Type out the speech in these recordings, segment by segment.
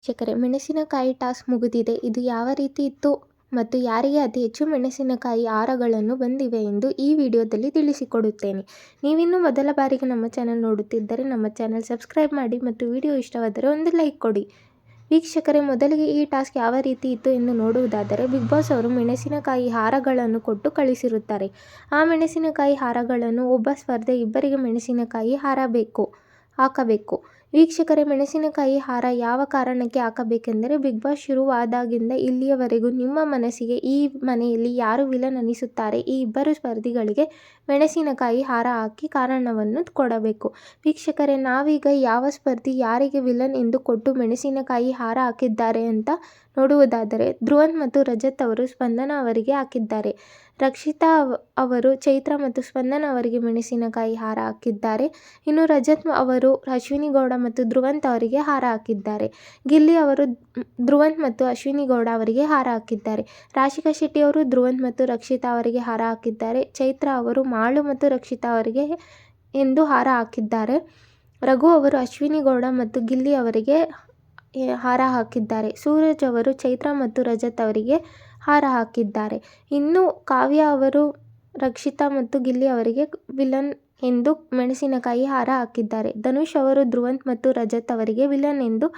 ವೀಕ್ಷಕರೇ, ಮೆಣಸಿನಕಾಯಿ ಟಾಸ್ಕ್ ಮುಗಿದಿದೆ. ಇದು ಯಾವ ರೀತಿ ಇತ್ತು ಮತ್ತು ಯಾರಿಗೆ ಅತಿ ಹೆಚ್ಚು ಮೆಣಸಿನಕಾಯಿ ಹಾರಗಳನ್ನು ಬಂದಿವೆ ಎಂದು ಈ ವಿಡಿಯೋದಲ್ಲಿ ತಿಳಿಸಿಕೊಡುತ್ತೇನೆ. ನೀವಿನ್ನೂ ಮೊದಲ ಬಾರಿಗೆ ನಮ್ಮ ಚಾನಲ್ ನೋಡುತ್ತಿದ್ದರೆ ನಮ್ಮ ಚಾನಲ್ ಸಬ್ಸ್ಕ್ರೈಬ್ ಮಾಡಿ ಮತ್ತು ವಿಡಿಯೋ ಇಷ್ಟವಾದರೆ ಒಂದು ಲೈಕ್ ಕೊಡಿ. ವೀಕ್ಷಕರೇ, ಮೊದಲಿಗೆ ಈ ಟಾಸ್ಕ್ ಯಾವ ರೀತಿ ಇತ್ತು ಎಂದು ನೋಡುವುದಾದರೆ, ಬಿಗ್ ಬಾಸ್ ಅವರು ಮೆಣಸಿನಕಾಯಿ ಹಾರಗಳನ್ನು ಕೊಟ್ಟು ಕಳಿಸಿರುತ್ತಾರೆ. ಆ ಮೆಣಸಿನಕಾಯಿ ಹಾರಗಳನ್ನು ಒಬ್ಬ ಸ್ಪರ್ಧೆ ಇಬ್ಬರಿಗೆ ಮೆಣಸಿನಕಾಯಿ ಹಾಕಬೇಕು. ವೀಕ್ಷಕರೇ, ಮೆಣಸಿನಕಾಯಿ ಹಾರ ಯಾವ ಕಾರಣಕ್ಕೆ ಹಾಕಬೇಕೆಂದರೆ, ಬಿಗ್ ಬಾಸ್ ಶುರುವಾದಾಗಿಂದ ಇಲ್ಲಿಯವರೆಗೂ ನಿಮ್ಮ ಮನಸ್ಸಿಗೆ ಈ ಮನೆಯಲ್ಲಿ ಯಾರು ವಿಲನ್ ಅನಿಸುತ್ತಾರೆ, ಈ ಇಬ್ಬರು ಸ್ಪರ್ಧಿಗಳಿಗೆ ಮೆಣಸಿನಕಾಯಿ ಹಾರ ಹಾಕಿ ಕಾರಣವನ್ನು ಕೊಡಬೇಕು. ವೀಕ್ಷಕರೇ, ನಾವೀಗ ಯಾವ ಸ್ಪರ್ಧಿ ಯಾರಿಗೆ ವಿಲನ್ ಎಂದು ಕೊಟ್ಟು ಮೆಣಸಿನಕಾಯಿ ಹಾರ ಹಾಕಿದ್ದಾರೆ ಅಂತ ನೋಡುವುದಾದರೆ, ಧ್ರುವಂತ್ ಮತ್ತು ರಜತ್ ಅವರು ಸ್ಪಂದನ ಅವರಿಗೆ ಹಾಕಿದ್ದಾರೆ. ರಕ್ಷಿತಾ ಅವರು ಚೈತ್ರ ಮತ್ತು ಸ್ಪಂದನ ಅವರಿಗೆ ಮೆಣಸಿನಕಾಯಿ ಹಾರ ಹಾಕಿದ್ದಾರೆ. ಇನ್ನು ರಜತ್ ಅವರು ಅಶ್ವಿನಿ ಗೌಡ ಮತ್ತು ಧ್ರುವಂತ್ ಅವರಿಗೆ ಹಾರ ಹಾಕಿದ್ದಾರೆ. ಗಿಲ್ಲಿ ಅವರು ಧ್ರುವಂತ್ ಮತ್ತು ಅಶ್ವಿನಿ ಗೌಡ ಅವರಿಗೆ ಹಾರ ಹಾಕಿದ್ದಾರೆ. ರಾಶಿಕಾ ಶೆಟ್ಟಿ ಅವರು ಧ್ರುವಂತ್ ಮತ್ತು ರಕ್ಷಿತಾ ಅವರಿಗೆ ಹಾರ ಹಾಕಿದ್ದಾರೆ. ಚೈತ್ರ ಅವರು ಮಾಳು ಮತ್ತು ರಕ್ಷಿತಾ ಅವರಿಗೆ ಎಂದು ಹಾರ ಹಾಕಿದ್ದಾರೆ. ರಘು ಅವರು ಅಶ್ವಿನಿ ಗೌಡ ಮತ್ತು ಗಿಲ್ಲಿ ಅವರಿಗೆ ಹಾರ ಹಾಕಿದ್ದಾರೆ. ಸೂರಜ್ ಅವರು ಚೈತ್ರ ಮತ್ತು ರಜತ್ ಅವರಿಗೆ ಹಾರ ಹಾಕಿದ್ದಾರೆ. ಇನ್ನು ಕಾವ್ಯ ಅವರು ರಕ್ಷಿತಾ ಮತ್ತು ಗಿಲ್ಲಿ ಅವರಿಗೆ ವಿಲನ್ ಎಂದು ಮೆಣಸಿನಕಾಯಿ ಹಾರ ಹಾಕಿದ್ದಾರೆ. ಧನುಷ್ ಅವರು ಧ್ರುವಂತ್ ಮತ್ತು ರಜತ್ ಅವರಿಗೆ ವಿಲನ್ ಎಂದು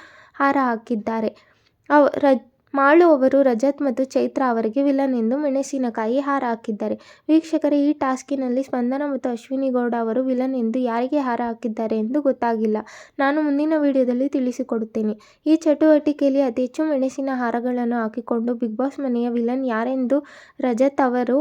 ಹಾರ ಹಾಕಿದ್ದಾರೆ. ಮಾಳು ಅವರು ರಜತ್ ಮತ್ತು ಚೈತ್ರ ಅವರಿಗೆ ವಿಲನ್ ಎಂದು ಮೆಣಸಿನಕಾಯಿ ಹಾರ ಹಾಕಿದ್ದಾರೆ. ವೀಕ್ಷಕರೇ, ಈ ಟಾಸ್ಕಿನಲ್ಲಿ ಸ್ಪಂದನ ಮತ್ತು ಅಶ್ವಿನಿ ಗೌಡ ಅವರು ವಿಲನ್ ಎಂದು ಯಾರಿಗೆ ಹಾರ ಹಾಕಿದ್ದಾರೆ ಎಂದು ಗೊತ್ತಾಗಿಲ್ಲ. ನಾನು ಮುಂದಿನ ವಿಡಿಯೋದಲ್ಲಿ ತಿಳಿಸಿಕೊಡುತ್ತೇನೆ. ಈ ಚಟುವಟಿಕೆಯಲ್ಲಿ ಅತಿ ಹೆಚ್ಚು ಮೆಣಸಿನ ಹಾರಗಳನ್ನು ಹಾಕಿಕೊಂಡು ಬಿಗ್ ಬಾಸ್ ಮನೆಯ ವಿಲನ್ ಯಾರೆಂದು ರಜತ್ ಅವರು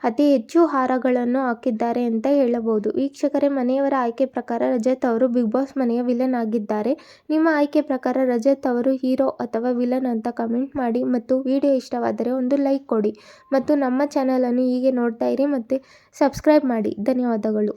ಅತಿ ಹೆಚ್ಚು ಹಾರಗಳನ್ನು ಹಾಕಿದ್ದಾರೆ ಅಂತ ಹೇಳಬಹುದು. ವೀಕ್ಷಕರೇ, ಮನೆಯವರ ಆಯ್ಕೆ ಪ್ರಕಾರ ರಜತ್ ಅವರು ಬಿಗ್ ಬಾಸ್ ಮನೆಯ ವಿಲನ್ ಆಗಿದ್ದಾರೆ. ನಿಮ್ಮ ಆಯ್ಕೆ ಪ್ರಕಾರ ರಜತ್ ಅವರು ಹೀರೋ ಅಥವಾ ವಿಲನ್ ಅಂತ ಕಮೆಂಟ್ ಮಾಡಿ ಮತ್ತು ವಿಡಿಯೋ ಇಷ್ಟವಾದರೆ ಒಂದು ಲೈಕ್ ಕೊಡಿ ಮತ್ತು ನಮ್ಮ ಚಾನಲನ್ನು ಹೀಗೆ ನೋಡ್ತಾ ಇರಿ ಮತ್ತು ಸಬ್ಸ್ಕ್ರೈಬ್ ಮಾಡಿ. ಧನ್ಯವಾದಗಳು.